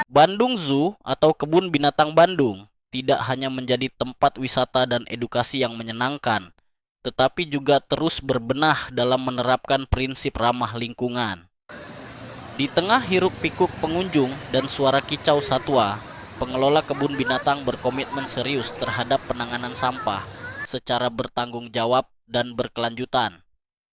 Bandung Zoo atau Kebun Binatang Bandung tidak hanya menjadi tempat wisata dan edukasi yang menyenangkan, tetapi juga terus berbenah dalam menerapkan prinsip ramah lingkungan. Di tengah hiruk-pikuk pengunjung dan suara kicau satwa, pengelola kebun binatang berkomitmen serius terhadap penanganan sampah secara bertanggung jawab dan berkelanjutan.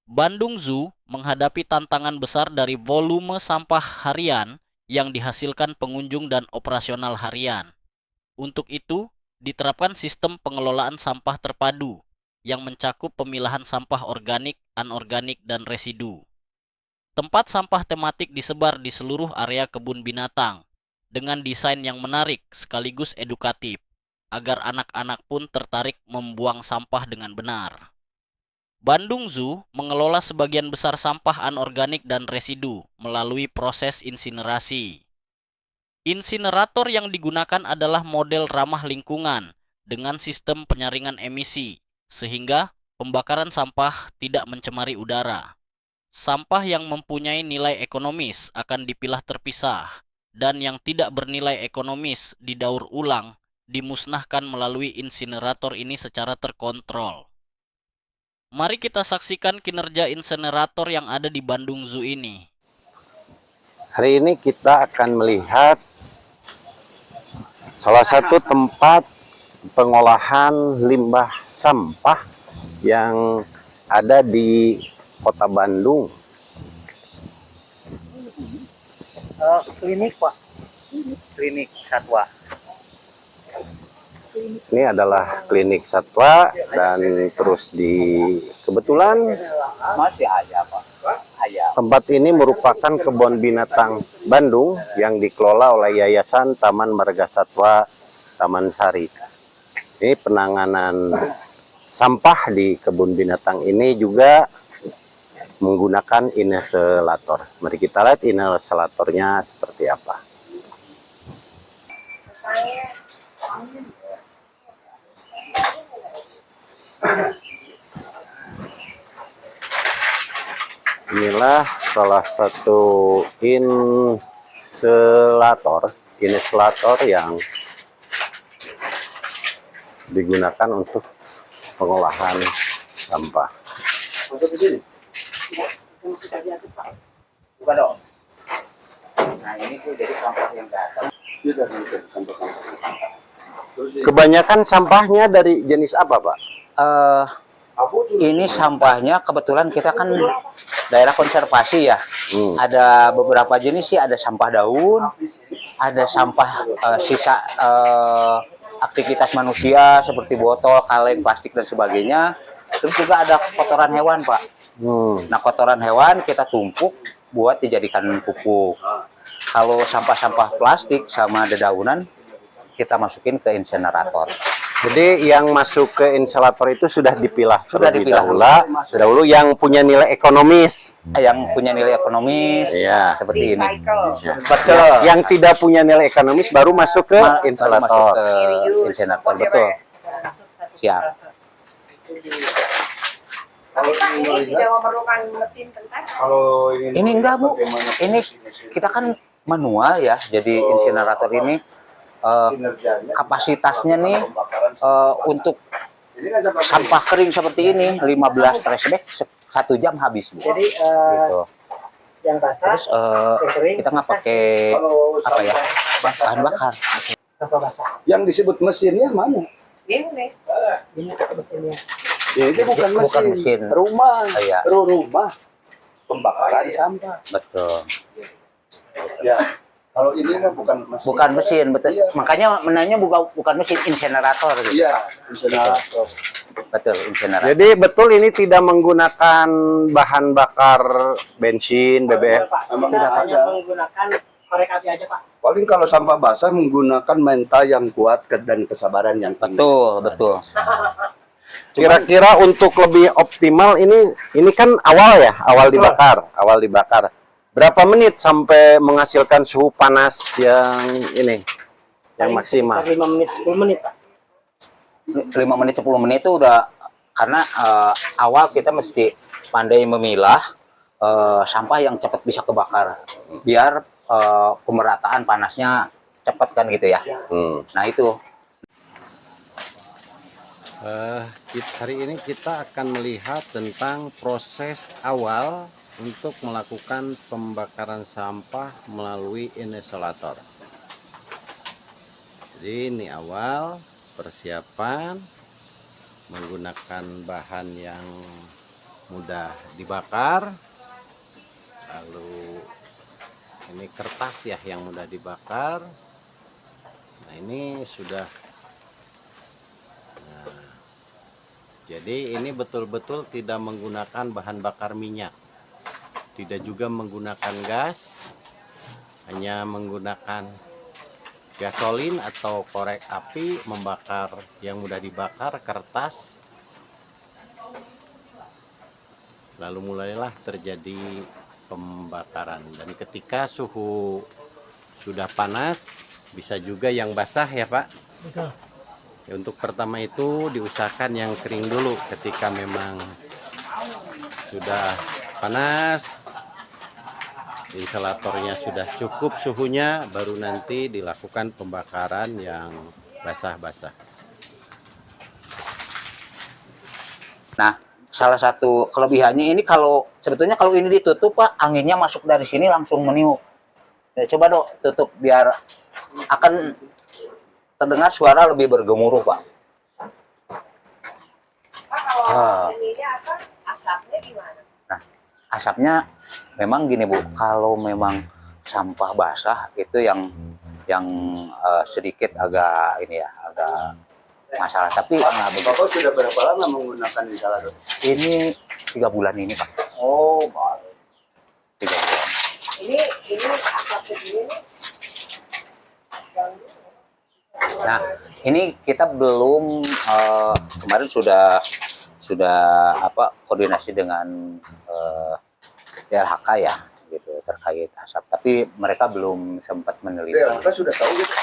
Bandung Zoo menghadapi tantangan besar dari volume sampah harian yang dihasilkan pengunjung dan operasional harian. Untuk itu, diterapkan sistem pengelolaan sampah terpadu yang mencakup pemilahan sampah organik, anorganik, dan residu. Tempat sampah tematik disebar di seluruh area kebun binatang dengan desain yang menarik sekaligus edukatif, agar anak-anak pun tertarik membuang sampah dengan benar. Bandung Zoo mengelola sebagian besar sampah anorganik dan residu melalui proses insinerasi. Insinerator yang digunakan adalah model ramah lingkungan dengan sistem penyaringan emisi, sehingga pembakaran sampah tidak mencemari udara. Sampah yang mempunyai nilai ekonomis akan dipilah terpisah, dan yang tidak bernilai ekonomis didaur ulang, dimusnahkan melalui insinerator ini secara terkontrol. Mari kita saksikan kinerja insinerator yang ada di Bandung Zoo ini. Hari ini kita akan melihat salah satu tempat pengolahan limbah sampah yang ada di Kota Bandung. Klinik, Pak. Klinik satwa. Ini adalah klinik satwa dan terus kebetulan Masih aja, Pak. Ayam. tempat ini merupakan kebun binatang Bandung yang dikelola oleh Yayasan Taman Marga Satwa Taman Sari. Ini penanganan sampah di kebun binatang ini juga menggunakan insinerator. Mari kita lihat insineratornya seperti apa. Inilah salah satu insinerator yang digunakan untuk pengolahan sampah. Bukan dong. Nah, ini tuh jadi sampah yang datang. Kebanyakan sampahnya dari jenis apa, Pak? Ini sampahnya kebetulan kita kan daerah konservasi ya. Ada beberapa jenis sih, ada sampah daun, ada sampah sisa aktivitas manusia seperti botol, kaleng, plastik dan sebagainya. Terus juga ada kotoran hewan, Pak. Nah, kotoran hewan kita tumpuk buat dijadikan pupuk. Kalau sampah-sampah plastik sama dedaunan kita masukin ke insinerator. Jadi yang masuk ke insinerator itu sudah dipilah terlebih dipilah dahulu yang punya nilai ekonomis. Yang punya nilai ekonomis, Iya. seperti ini. Ya. Betul. Yang tidak punya nilai ekonomis baru masuk ke insinerator. Insinerator, betul. Siap. Tapi Pak, ini tidak memerlukan mesin besar? Kalau Ini enggak, Bu. Ini kita kan manual ya. Jadi insinerator ini kapasitasnya nih untuk sampah kering seperti ini 15 trash bag 1 jam habis, Bu. Jadi Gitu. yang basah, Terus yang kering, kita nggak pakai apa ya, bahan bakar. sampah basah. Yang disebut mesinnya mana? Ini nih, ini mesinnya. Ya, itu bukan mesin. Rumah. Iya. Rumah pembakaran sampah. Betul. Ya. Kalau ini mah bukan mesin. Bukan mesin, betul. Iya. Makanya menanya bukan mesin, insinerator. Gitu. Iya, insinerator. Betul, insinerator. Jadi betul ini tidak menggunakan bahan bakar bensin, BBM. Pak, Emang kita tidak hanya ada. menggunakan korek api aja, Pak. Paling kalau sampah basah menggunakan mental yang kuat dan kesabaran yang tinggi. Betul, betul. Kira-kira untuk lebih optimal ini kan awal dibakar. Berapa menit sampai menghasilkan suhu panas yang maksimal? 5 menit, 10 menit, Pak. 5 menit 10 menit itu udah, karena awal kita mesti pandai memilah sampah yang cepat bisa kebakar biar pemerataan panasnya cepat kan gitu ya. Nah itu Hari ini kita akan melihat tentang proses awal untuk melakukan pembakaran sampah melalui insolator. Jadi ini awal persiapan menggunakan bahan yang mudah dibakar. Lalu ini kertas ya yang mudah dibakar. Nah ini sudah. Jadi ini betul-betul tidak menggunakan bahan bakar minyak, tidak juga menggunakan gas, hanya menggunakan gasolin atau korek api membakar yang mudah dibakar, kertas. Lalu mulailah terjadi pembakaran, dan ketika suhu sudah panas, bisa juga yang basah ya Pak? Betul. Untuk pertama itu diusahakan yang kering dulu. Ketika memang sudah panas, insolatornya sudah cukup suhunya, baru nanti dilakukan pembakaran yang basah-basah. Nah, salah satu kelebihannya ini kalau sebetulnya kalau ini ditutup Pak, anginnya masuk dari sini langsung meniup. Ya, coba dok tutup biar akan terdengar suara lebih bergemuruh Pak. Pak, kalau ininya apa? Asapnya gimana? Nah, asapnya memang gini Bu, kalau memang sampah basah itu yang sedikit agak ini ya, agak masalah. Tapi nggak begitu. Bapak sudah berapa lama menggunakan insolator? Ini 3 bulan ini Pak. Oh, baru. 3 bulan. Ini asap segini nih. Nah, ini kita belum kemarin sudah koordinasi dengan DLHK ya gitu terkait asap, tapi mereka belum sempat meneliti. DLHK sudah tahu gitu.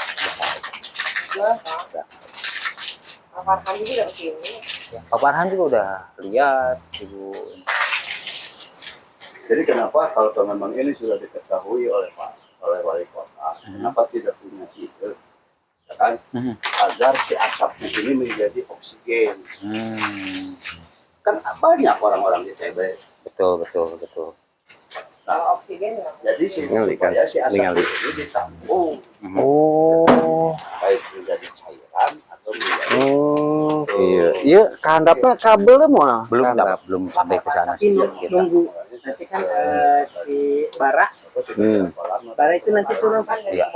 Pak Farhan juga udah kesini. Ya, Pak Farhan juga udah lihat Ibu. Jadi kenapa kalau memang ini sudah diketahui oleh wali kota, kenapa tidak punya ide, ya kan, agar si asapnya ini menjadi oksigen. Kan banyak orang-orang di TB. Betul. Nah, Oksigen ya. jadi supaya si asap ini ditampung, baik menjadi cairan atau menjadi. Iya. Iya, kehandapnya kabelnya mau. Belum sampai ke sana sih kita. Nunggu nanti kan si bara itu nanti turun Pak. Iya.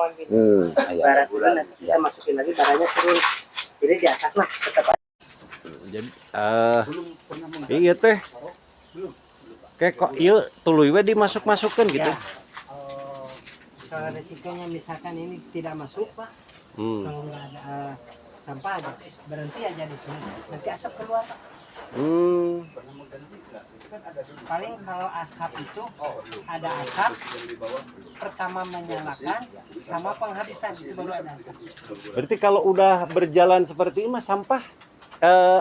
Bara turun nanti kita masukin lagi, baranya turun, jadi di atas lah tetap. Jadi iya teh. Kayak kok iya tuluy we dimasuk-masukkan gitu. Ya. Kalau resikonya misalkan ini tidak masuk Pak, kalau nggak ada sampah aja berhenti aja di sini, nanti asap keluar Pak. Paling kalau asap itu ada asap pertama menyalakan sama penghabisan itu baru ada asap. Berarti kalau udah berjalan seperti ini mah sampah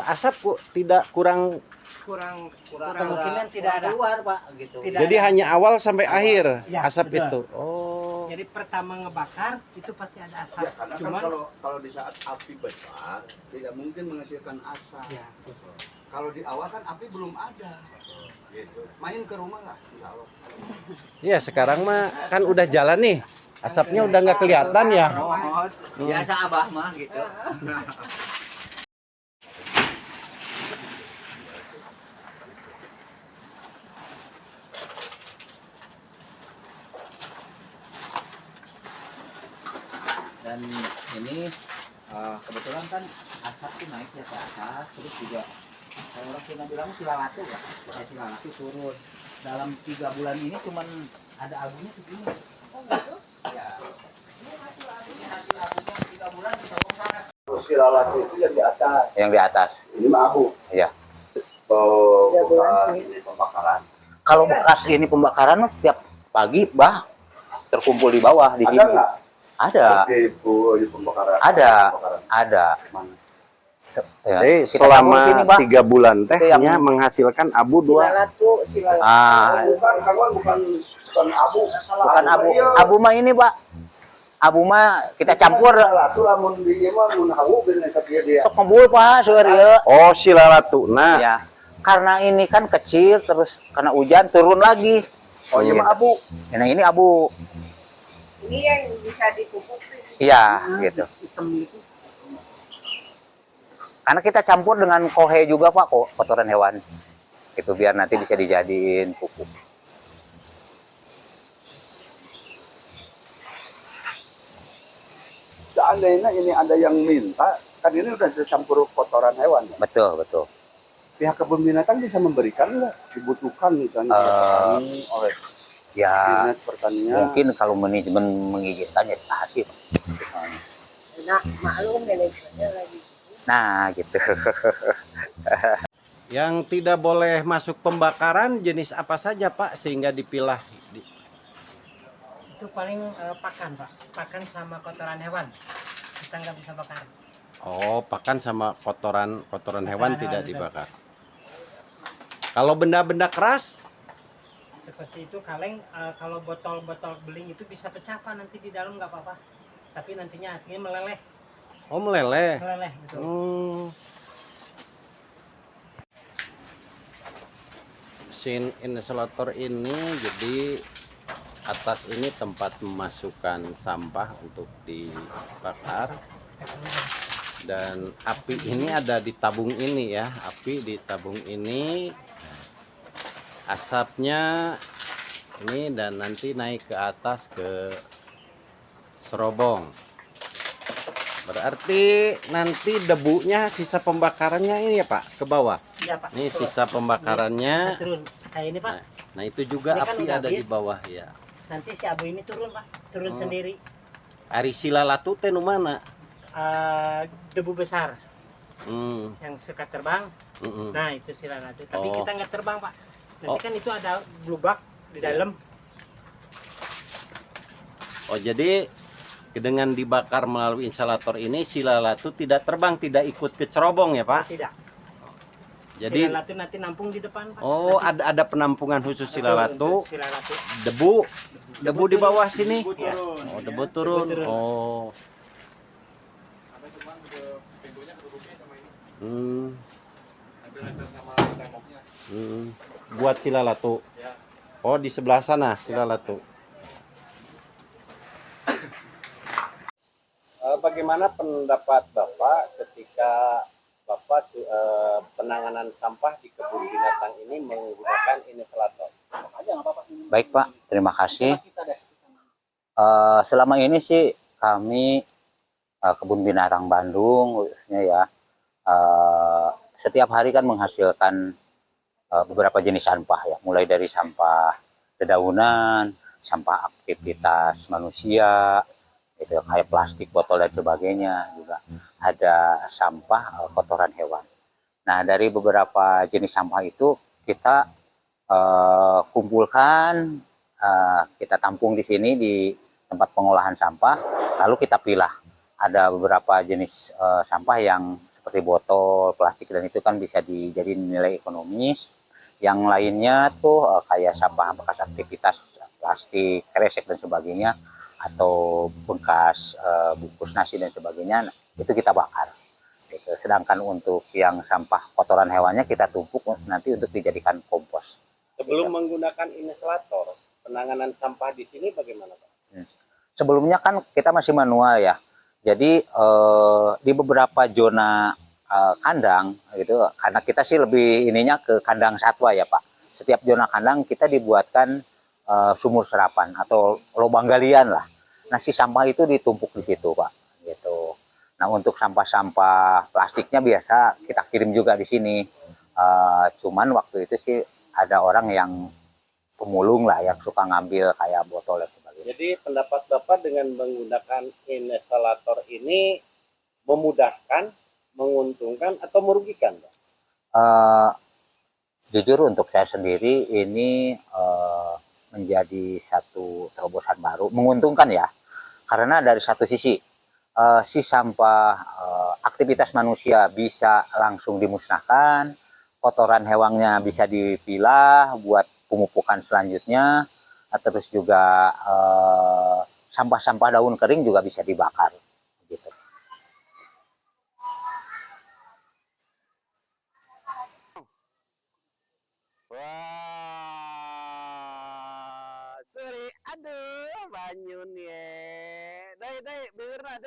asap tidak kurang Kemungkinan tidak ada keluar Pak gitu. Tidak jadi ada. hanya awal sampai akhir Ya, asap betul. itu. Oh. Jadi pertama ngebakar itu pasti ada asap. Ya, karena Cuman kan kalau di saat api besar tidak mungkin menghasilkan asap. ya, Kalau di awal kan api belum ada. Gitu. Main ke rumah lah, insya Allah. Iya, sekarang mah kan udah jalan nih. Asapnya udah nggak kelihatan ya. Biasa Abah mah gitu. Dan ini kebetulan kan asap tuh naik ya ke atas, terus juga kalau orang Cina bilang silalatu ya, silalatu turun. Dalam 3 bulan ini cuman ada abunya segini. Oh gitu? Ya. Ini hasil abunya 3 bulan bisa bongkar. Si lalatu itu yang di atas. Yang di atas. Ini mah abu. Iya. Bukan ini pembakaran. Kalau bekas ini pembakaran setiap pagi terkumpul di bawah di Ada sini. nggak? Ada. Di pembakaran. Ada. Pembakaran. Ada. Mana? Ya, Jadi kita tabung sini, selama Pak. 3 bulan Itu yang- tehnya menghasilkan abu 2. Bukan kawan, bukan abu. Bukan abu. Abu mah ini, Pak. Abu mah kita campur. Itu lamun di ieu mah mun hawu bener dia. Sok ngebul, Pak, seueur ieu. Oh, silalatu. Nah, Ya. Karena ini kan kecil terus kena hujan turun lagi. Oh, iya mah abu. Nah, ini abu. Ini yang bisa dipupuk. Iya, gitu. Karena kita campur dengan kohe juga, Pak, kok kotoran hewan. Itu biar nanti bisa dijadiin pupuk. Seandainya ini ada yang minta, kan ini udah dicampur kotoran hewan. Ya? Betul, betul. Pihak kebun binatang bisa memberikan nggak? Dibutuhkan misalnya oleh petani, oleh Ya, dinas pertanian. mungkin kalau manajemen mengizinkan ya kasih, Pak. Nah, maklum manajemennya lagi. Nah, gitu. yang tidak boleh masuk pembakaran jenis apa saja, Pak, sehingga dipilah? Itu paling pakan, Pak. Pakan sama kotoran hewan. Kita nggak bisa bakar. Oh, pakan sama kotoran hewan Kotoran tidak hewan, dibakar. Kalau benda-benda keras, Seperti itu kaleng, kalau botol-botol beling itu bisa pecah, Pak, nanti di dalam nggak apa-apa. Tapi nantinya akhirnya meleleh, oh meleleh. gitu. Mesin insulator ini jadi atas ini tempat memasukkan sampah untuk dibakar, dan api ini ada di tabung ini ya, api di tabung ini, asapnya ini, dan nanti naik ke atas ke serobong. Berarti nanti debunya sisa pembakarannya ini ya, Pak, ke bawah. Iya, Pak. Ini Betul. sisa pembakarannya. Bisa turun kayak ini, Pak. Nah, itu juga Ini kan api udah ada di habis. bawah ya. Nanti si abu ini turun, Pak. Turun Oh. sendiri. Ari silalatu teh nu mana? Debu besar Hmm, yang suka terbang. mm-mm. Nah, itu silalatu. Tapi Oh. kita nggak terbang, Pak. Nanti Oh. kan itu ada lubak di dalam. Oh, jadi dengan dibakar melalui insalator ini silalatu tidak terbang, tidak ikut ke cerobong ya, Pak? Tidak. Jadi Silalatu nanti nampung di depan, Pak. oh, Nanti ada penampungan khusus betul, silalatu. untuk silalatu. Debu di bawah sini. Iya. Oh, debu turun. Debu turun. Oh. Hmm. Hmm. Buat silalatu. Oh, di sebelah sana silalatu. Bagaimana pendapat Bapak ketika Bapak penanganan sampah di kebun binatang ini menggunakan insalator? Baik, Pak. Terima kasih. Selama ini sih kami kebun binatang Bandung khususnya ya, setiap hari kan menghasilkan beberapa jenis sampah ya, mulai dari sampah dedaunan, sampah aktivitas manusia, itu kayak plastik, botol dan sebagainya, juga ada sampah kotoran hewan. Nah, dari beberapa jenis sampah itu kita kumpulkan, kita tampung di sini di tempat pengolahan sampah, lalu kita pilah. Ada beberapa jenis sampah yang seperti botol, plastik, dan itu kan bisa dijadiin nilai ekonomis. Yang lainnya tuh kayak sampah bekas aktivitas plastik, kresek dan sebagainya, atau bekas bungkus nasi dan sebagainya, itu kita bakar. Gitu. Sedangkan untuk yang sampah kotoran hewannya kita tumpuk nanti untuk dijadikan kompos. Sebelum menggunakan insalator, penanganan sampah di sini bagaimana, Pak? Sebelumnya kan kita masih manual ya. Jadi di beberapa zona kandang gitu, karena kita sih lebih ininya ke kandang satwa ya, Pak. Setiap zona kandang kita dibuatkan sumur serapan atau lubang galian lah. Nah, si sampah itu ditumpuk di situ, Pak. Gitu. Nah, untuk sampah-sampah plastiknya biasa kita kirim juga di sini. Cuman waktu itu sih ada orang yang pemulung lah yang suka ngambil kayak botol dan sebagainya. Jadi pendapat Bapak dengan menggunakan insalator ini memudahkan, menguntungkan, atau merugikan, Pak? Jujur untuk saya sendiri ini menjadi satu terobosan baru, menguntungkan ya, karena dari satu sisi si sampah aktivitas manusia bisa langsung dimusnahkan, kotoran hewannya bisa dipilah buat pemupukan selanjutnya, terus juga sampah-sampah daun kering juga bisa dibakar. Gitu. Wah, sorry, aduh, banyun ye. Dai, bibirna,